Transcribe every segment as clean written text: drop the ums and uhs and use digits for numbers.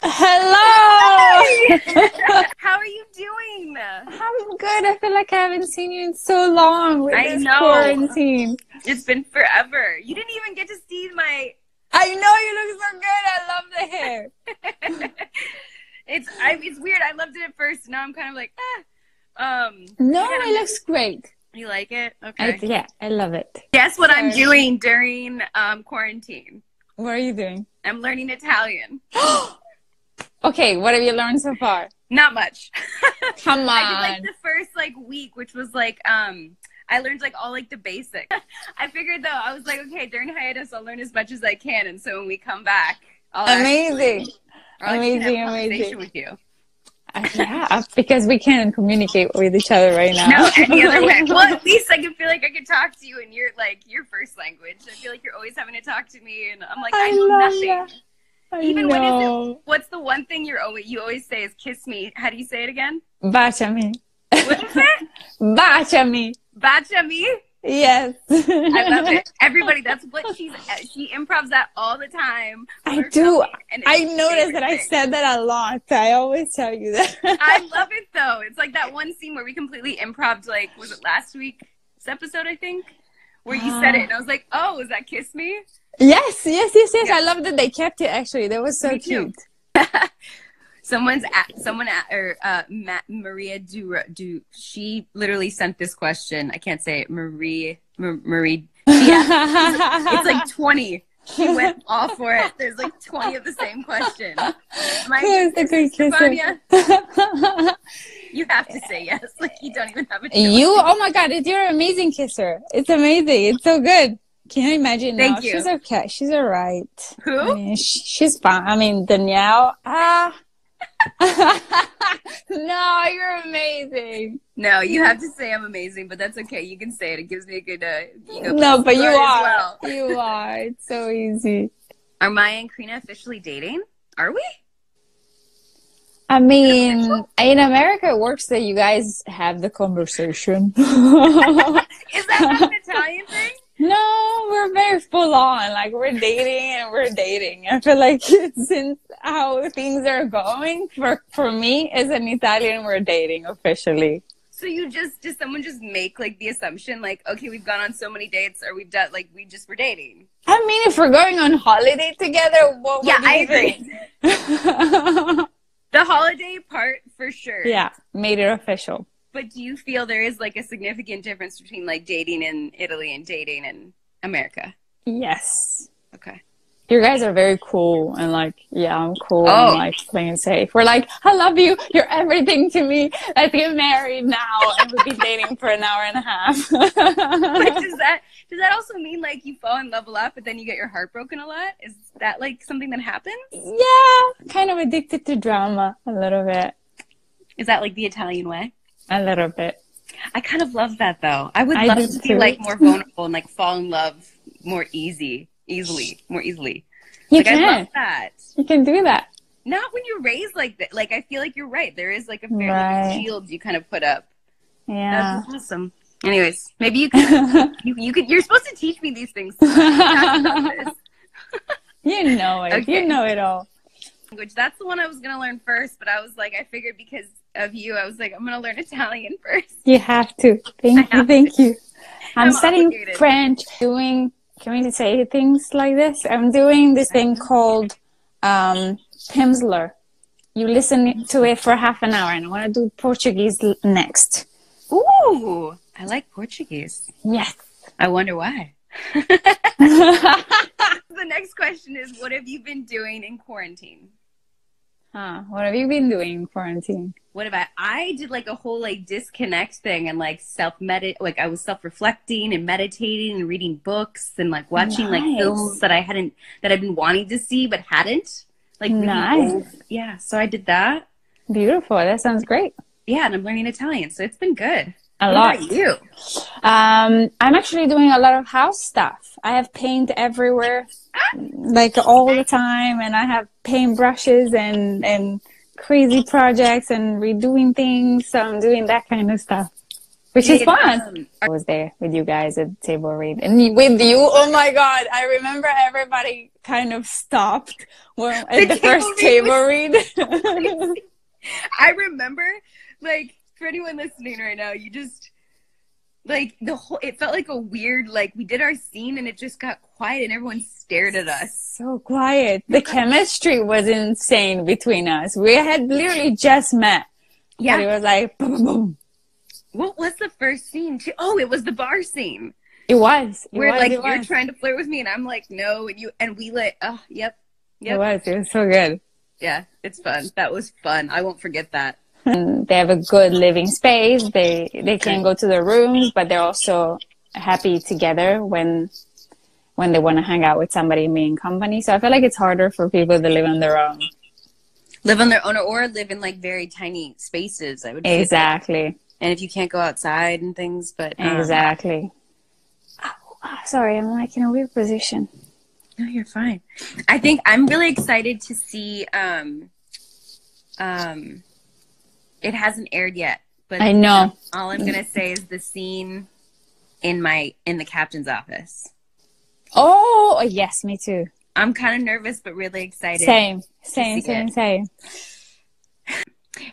Hello! How are you doing? I'm good. I feel like I haven't seen you in so long with this quarantine. It's been forever. You didn't even get to see my... I know, you look so good. I love the hair. It's weird. I loved it at first. Now I'm kind of like, No, it looks great. You like it? Okay. Yeah, I love it. Guess what I'm doing during quarantine? What are you doing? I'm learning Italian. Okay, what have you learned so far? Not much. Come on. I did the first week, which was I learned all the basics. I figured though, I was like, okay, during hiatus I'll learn as much as I can, and so when we come back, I'll amazing with you. Yeah, because we can't communicate with each other right now. No, any other way. Well, at least I can feel like I can talk to you in your first language. I feel like you're always having to talk to me, and I'm like, I know nothing. Even what's the one thing you always say is kiss me. How do you say it again? Baciami. What is it? Baciami. Baciami? Yes. I love it. Everybody, that's what she improvs that all the time. I do. I noticed that I said that a lot. I always tell you that. I love it though. It's like that one scene where we completely improved, was it last week's episode, I think? Where you said it and I was like, oh, was that kiss me? Yes. I love that they kept it actually. That was so cute. Maria she literally sent this question. I can't say it. Marie. It's like 20. She went all for it. There's 20 of the same question. Who is the good Stefania? You have to say yes. You don't even have a choice. Oh my God, you're an amazing kisser. It's amazing. It's so good. Can you imagine? Thank you. She's okay. She's all right. Who? I mean, she's fine. I mean, Danielle. No, you're amazing. No, you have to say I'm amazing, but that's okay. You can say it. It gives me a good ego. No, but you are. Well. You are. It's so easy. Are Maya and Karina officially dating? Are we? I mean, in America, it works that you guys have the conversation. Is that not an Italian thing? No, we're very full on. We're dating and we're dating. I feel like since how things are going, for me as an Italian, we're dating officially. So does someone just make the assumption okay, we've gone on so many dates, or we've done we're dating? I mean, if we're going on holiday together, what would you agree. The holiday part for sure. Yeah, made it official. But do you feel there is a significant difference between dating in Italy and dating in America? Yes. Okay. You guys are very cool and yeah, I'm cool and playing safe. We're I love you. You're everything to me. Let's get married now and we'll be dating for an hour and a half. But does that also mean you fall in love a lot, but then you get your heart broken a lot? Is that something that happens? Yeah, kind of addicted to drama a little bit. Is that the Italian way? A little bit. I kind of love that though. I would love to be more vulnerable and fall in love more easily. You can. I love that. You can do that. Not when you're raised like that. I feel like you're right. There is a fairly big shield you kind of put up. Yeah. That's awesome. Anyways, maybe you can. You're supposed to teach me these things. You know it. Okay. You know it all. Language. That's the one I was gonna learn first, but I was I figured because of you, I was I'm gonna learn Italian first. You have to. Thank you. I'm studying French. Can we say things like this? I'm doing this thing called Pimsleur. You listen to it for half an hour, and I want to do Portuguese next. Ooh, I like Portuguese. Yes. I wonder why. The next question is, what have you been doing in quarantine? What have you been doing in quarantine? I did a whole disconnect thing and I was self-reflecting and meditating and reading books and watching films that I'd been wanting to see but hadn't. Nice. Yeah, so I did that. Beautiful. That sounds great. Yeah, and I'm learning Italian, so it's been good. A lot. What about you? I'm actually doing a lot of house stuff. I have paint everywhere, all the time, and I have paint brushes and crazy projects and redoing things. So I'm doing that kind of stuff. which is fun. I was there with you guys at table read, and with you, oh my god, I remember everybody kind of stopped at the first table read. I remember, like, for anyone listening right now, you just, like, it felt like a weird, like, we did our scene and it just got quiet and everyone stared at us. So quiet. The chemistry was insane between us. We had literally just met. Yeah. But it was like, boom, boom, boom. What was the first scene? Oh, it was the bar scene. It was. Where you're trying to flirt with me and I'm like, no, and we like, oh, yep. It was so good. Yeah, it's fun. That was fun. I won't forget that. And they have a good living space. They can go to their rooms, but they're also happy together when they want to hang out with somebody, me and company. So I feel like it's harder for people to live on their own. Live on their own or live in like very tiny spaces, I would say. Exactly. And if you can't go outside and things, but exactly. Oh, sorry, I'm like in a weird position. No, you're fine. I think I'm really excited to see it hasn't aired yet, but I know. All I'm gonna say is the scene in the captain's office. Oh yes, me too. I'm kind of nervous, but really excited. Same.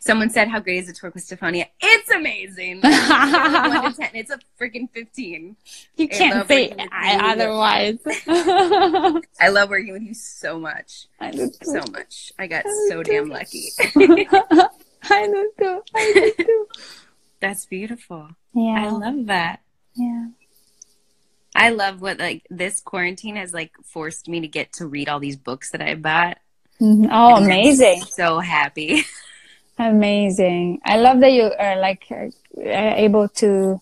Someone said, "How great is it to work with Stefania?" It's amazing. 1 to 10. It's a freaking 15. You can't say otherwise. I love working with you so much. I do too. So much. I got so damn lucky. I do too. That's beautiful. Yeah. I love that. Yeah. I love what like this quarantine has like forced me to get to read all these books that I bought. Mm-hmm. Oh, amazing. I'm so happy. Amazing. I love that you are like able to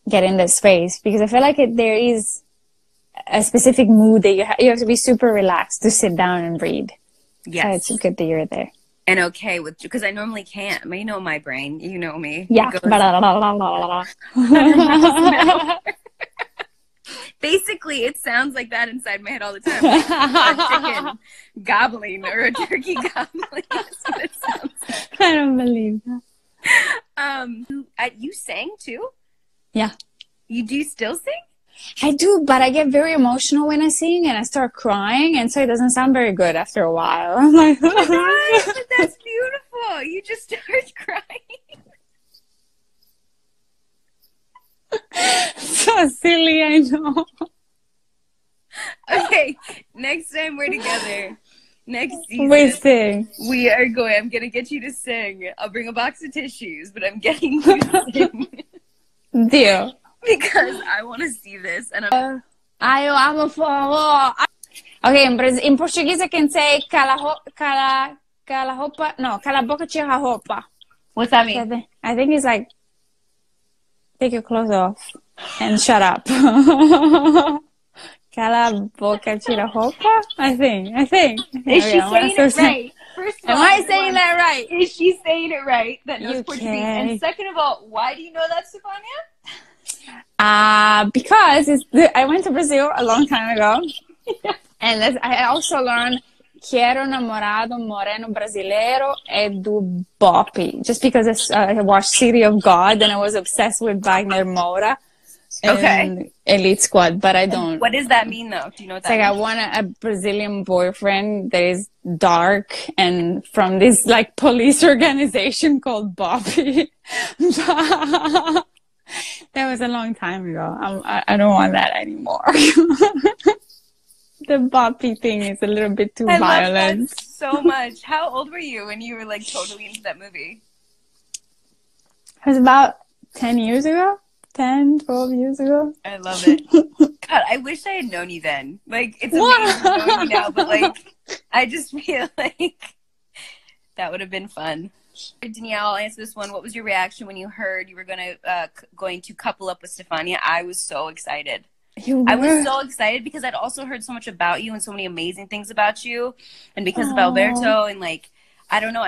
get in that space, because I feel like there is a specific mood that you have to be super relaxed to sit down and read. Yes. So it's good that you're there. And okay with, because I normally can't. You know my brain. You know me. Yeah. Basically, it sounds like that inside my head all the time. Like a chicken gobbling or a turkey gobbling. That's what it sounds like. I don't believe that. You sang too? Yeah. You do still sing? I do, but I get very emotional when I sing and I start crying, and so it doesn't sound very good after a while. I'm like, oh my God, but that's beautiful. You just start crying. So silly, I know. Okay, next time we're together, next season, we sing. I'm gonna get you to sing. I'll bring a box of tissues, but I'm getting you to sing. Deal. Because I want to see this. And eu amo forró. Okay, in Portuguese I can say cala roupa. No, cala a boca, tira a roupa. What's that mean? I think it's like, take your clothes off and shut up. Cala a boca, tira a roupa. I think. Is she saying it right? First of all, am I saying that right? Is she saying it right? That knows Portuguese. Okay. And second of all, why do you know that, Stefania? Because I went to Brazil a long time ago, and I also learned Quero namorado moreno brasileiro é do Bop, just because I watched City of God and I was obsessed with Wagner Moura and Elite Squad, but I don't. What does that mean, though? Do you know what that means? Like I want a Brazilian boyfriend that is dark and from this like police organization called Boppy. That was a long time ago. I don't want that anymore. The Boppy thing is a little bit too violent. I love that so much. How old were you when you were like totally into that movie? It was about 10 years ago. 10, 12 years ago. I love it. God, I wish I had known you then. Like, it's amazing knowing you now, but like, I just feel like that would have been fun. Danielle, I'll answer this one. What was your reaction when you heard you were going to couple up with Stefania? I was so excited. I was so excited because I'd also heard so much about you and so many amazing things about you, and because of Alberto, and like, I don't know,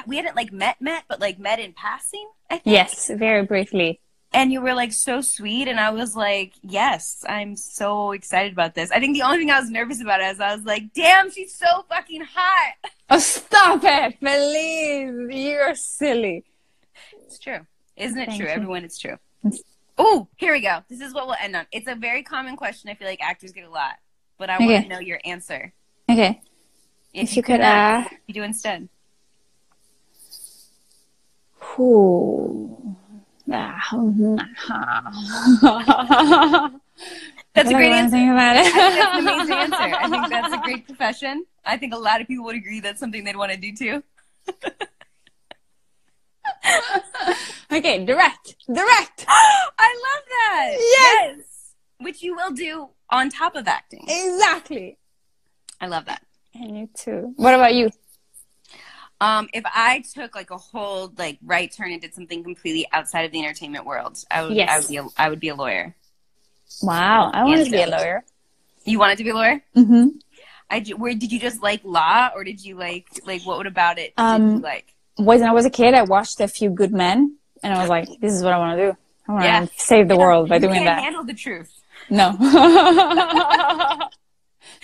we hadn't like met, but like met in passing, I think. Yes, very briefly. And you were like so sweet, and I was like, yes, I'm so excited about this. I think the only thing I was nervous about is I was like, damn, she's so fucking hot. Oh, stop it, please. You're silly. It's true. Isn't it Thank true? you. Everyone, it's true. Oh, here we go. This is what we'll end on. It's a very common question. I feel like actors get a lot, but I want to know your answer. Okay. If you could ask, what would you do instead? That's a great answer. I think that's an amazing answer. I think that's a great profession. I think a lot of people would agree that's something they'd want to do too. Okay, direct. I love that. Yes. Which you will do on top of acting. Exactly. I love that. And you too. What about you? If I took like a whole like right turn and did something completely outside of the entertainment world, I would be a lawyer. Wow, I wanted to be a lawyer. You wanted to be a lawyer? Mm-hmm. Where did you just like law, or did you like what about it did you like? When I was a kid, I watched A Few Good Men, and I was like, "This is what I want to do. I want to save the world by doing that." You can't handle the truth. No.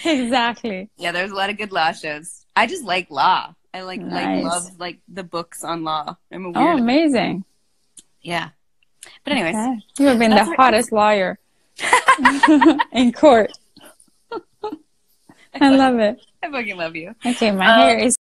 Exactly. Yeah, there's a lot of good law shows. I just like law. I love the books on law. I'm a weird. Oh, amazing. Yeah. But anyways, you have been the hottest lawyer in court. I love it. I fucking love you. Okay, my hair is